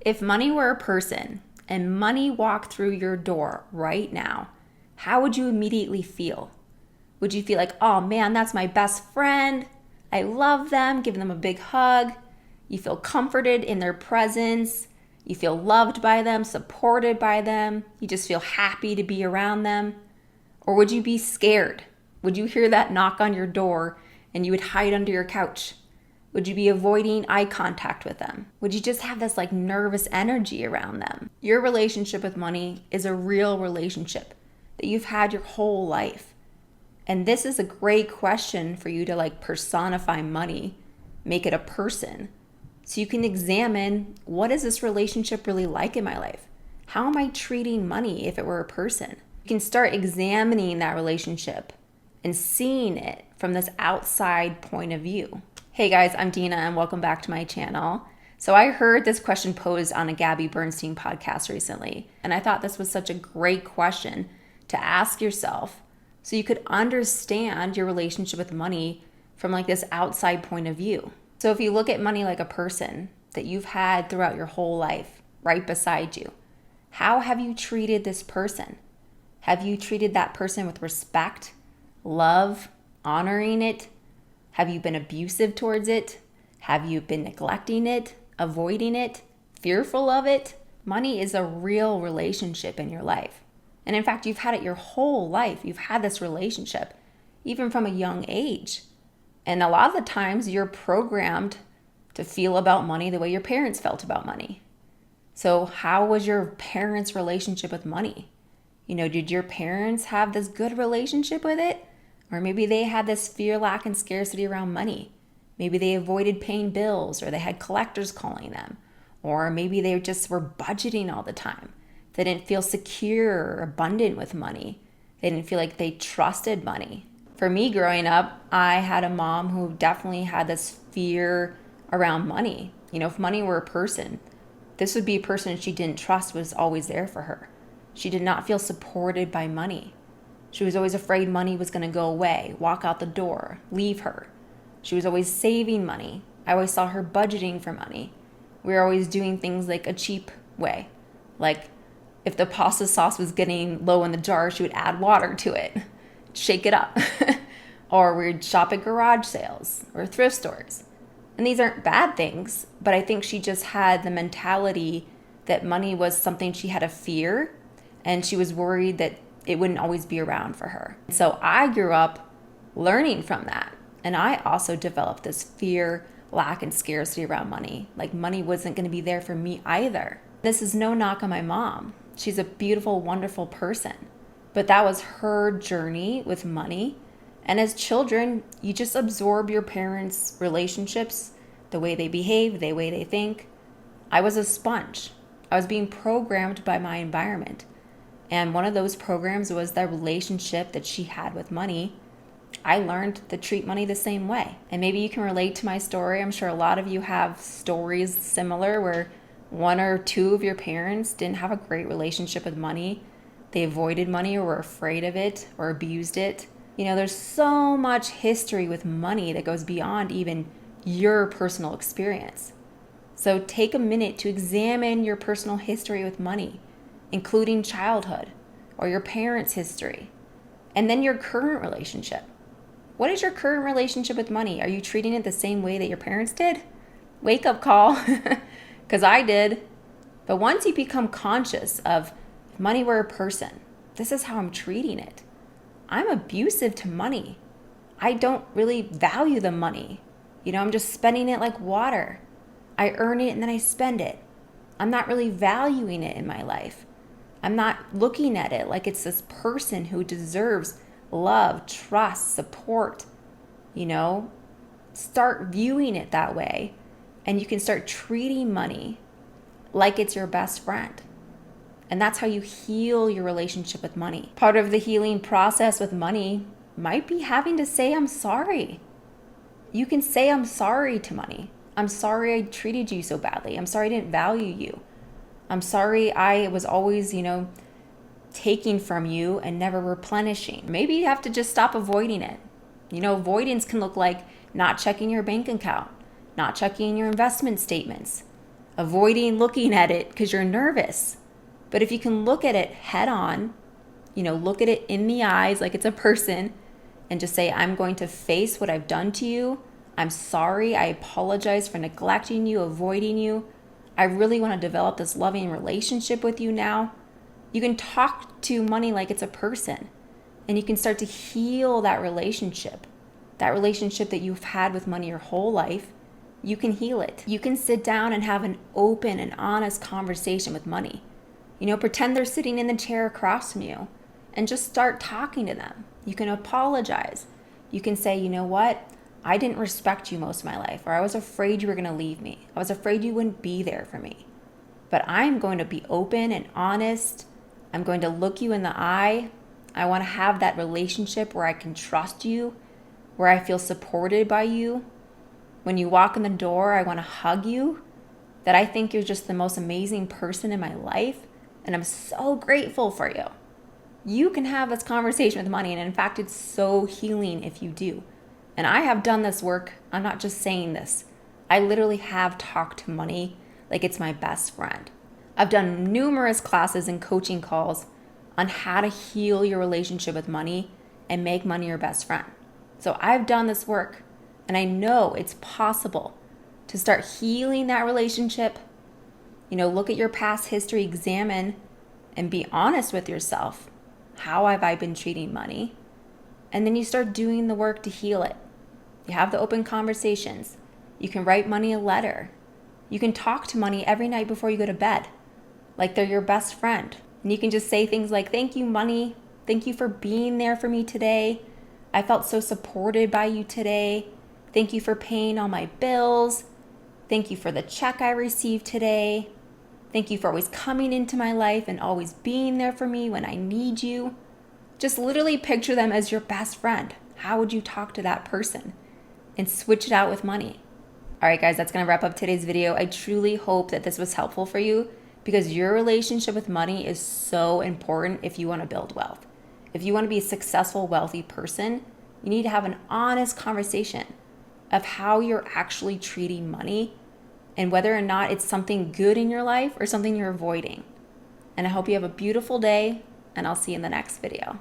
If money were a person and money walked through your door right now, how would you immediately feel? Would you feel like, oh man, that's my best friend. I love them, give them a big hug. You feel comforted in their presence. You feel loved by them, supported by them. You just feel happy to be around them. Or would you be scared? Would you hear that knock on your door and you would hide under your couch? Would you be avoiding eye contact with them? Would you just have this like nervous energy around them? Your relationship with money is a real relationship that you've had your whole life. And this is a great question for you to like personify money, make it a person. So you can examine, what is this relationship really like in my life? How am I treating money if it were a person? You can start examining that relationship and seeing it from this outside point of view. Hey guys, I'm Dina and welcome back to my channel. So I heard this question posed on a Gabby Bernstein podcast recently, and I thought this was such a great question to ask yourself so you could understand your relationship with money from like this outside point of view. So if you look at money like a person that you've had throughout your whole life right beside you, how have you treated this person? Have you treated that person with respect, love, honoring it? Have you been abusive towards it? Have you been neglecting it, avoiding it, fearful of it? Money is a real relationship in your life. And in fact, you've had it your whole life. You've had this relationship, even from a young age. And a lot of the times you're programmed to feel about money the way your parents felt about money. So how was your parents' relationship with money? Did your parents have this good relationship with it? Or maybe they had this fear, lack, and scarcity around money. Maybe they avoided paying bills, or they had collectors calling them. Or maybe they just were budgeting all the time. They didn't feel secure or abundant with money. They didn't feel like they trusted money. For me growing up, I had a mom who definitely had this fear around money. If money were a person, this would be a person she didn't trust was always there for her. She did not feel supported by money. She was always afraid money was going to go away, walk out the door, leave her. She was always saving money. I always saw her budgeting for money. We were always doing things like a cheap way. Like if the pasta sauce was getting low in the jar, she would add water to it, shake it up. Or we'd shop at garage sales or thrift stores. And these aren't bad things, but I think she just had the mentality that money was something she had a fear, and she was worried that it wouldn't always be around for her. So I grew up learning from that. And I also developed this fear, lack, and scarcity around money. Like money wasn't going to be there for me either. This is no knock on my mom. She's a beautiful, wonderful person. But that was her journey with money. And as children, you just absorb your parents' relationships, the way they behave, the way they think. I was a sponge. I was being programmed by my environment. And one of those programs was the relationship that she had with money. I learned to treat money the same way. And maybe you can relate to my story. I'm sure a lot of you have stories similar where one or two of your parents didn't have a great relationship with money. They avoided money or were afraid of it or abused it. There's so much history with money that goes beyond even your personal experience. So take a minute to examine your personal history with money, including childhood or your parents' history, and then your current relationship. What is your current relationship with money? Are you treating it the same way that your parents did? Wake up call, because I did. But once you become conscious of if money were a person, this is how I'm treating it. I'm abusive to money. I don't really value the money. I'm just spending it like water. I earn it and then I spend it. I'm not really valuing it in my life. I'm not looking at it like it's this person who deserves love, trust, support. Start viewing it that way, and you can start treating money like it's your best friend. And that's how you heal your relationship with money. Part of the healing process with money might be having to say, I'm sorry. You can say, I'm sorry to money. I'm sorry I treated you so badly. I'm sorry I didn't value you. I'm sorry I was always, taking from you and never replenishing. Maybe you have to just stop avoiding it. Avoidance can look like not checking your bank account, not checking your investment statements, avoiding looking at it because you're nervous. But if you can look at it head on, look at it in the eyes like it's a person and just say, I'm going to face what I've done to you. I'm sorry. I apologize for neglecting you, avoiding you. I really want to develop this loving relationship with you now. You can talk to money like it's a person, and you can start to heal that relationship that you've had with money your whole life. You can heal it. You can sit down and have an open and honest conversation with money. Pretend they're sitting in the chair across from you and just start talking to them. You can apologize. You can say, you know what? I didn't respect you most of my life, or I was afraid you were going to leave me. I was afraid you wouldn't be there for me. But I'm going to be open and honest. I'm going to look you in the eye. I want to have that relationship where I can trust you, where I feel supported by you. When you walk in the door, I want to hug you, that I think you're just the most amazing person in my life, and I'm so grateful for you. You can have this conversation with money, and in fact, it's so healing if you do. And I have done this work. I'm not just saying this. I literally have talked to money like it's my best friend. I've done numerous classes and coaching calls on how to heal your relationship with money and make money your best friend. So I've done this work, and I know it's possible to start healing that relationship. Look at your past history, examine, and be honest with yourself. How have I been treating money? And then you start doing the work to heal it. You have the open conversations. You can write money a letter. You can talk to money every night before you go to bed, like they're your best friend. And you can just say things like, thank you, money. Thank you for being there for me today. I felt so supported by you today. Thank you for paying all my bills. Thank you for the check I received today. Thank you for always coming into my life and always being there for me when I need you. Just literally picture them as your best friend. How would you talk to that person? And switch it out with money. All right, guys, that's going to wrap up today's video. I truly hope that this was helpful for you, because your relationship with money is so important if you want to build wealth. If you want to be a successful, wealthy person, you need to have an honest conversation of how you're actually treating money and whether or not it's something good in your life or something you're avoiding. And I hope you have a beautiful day, and I'll see you in the next video.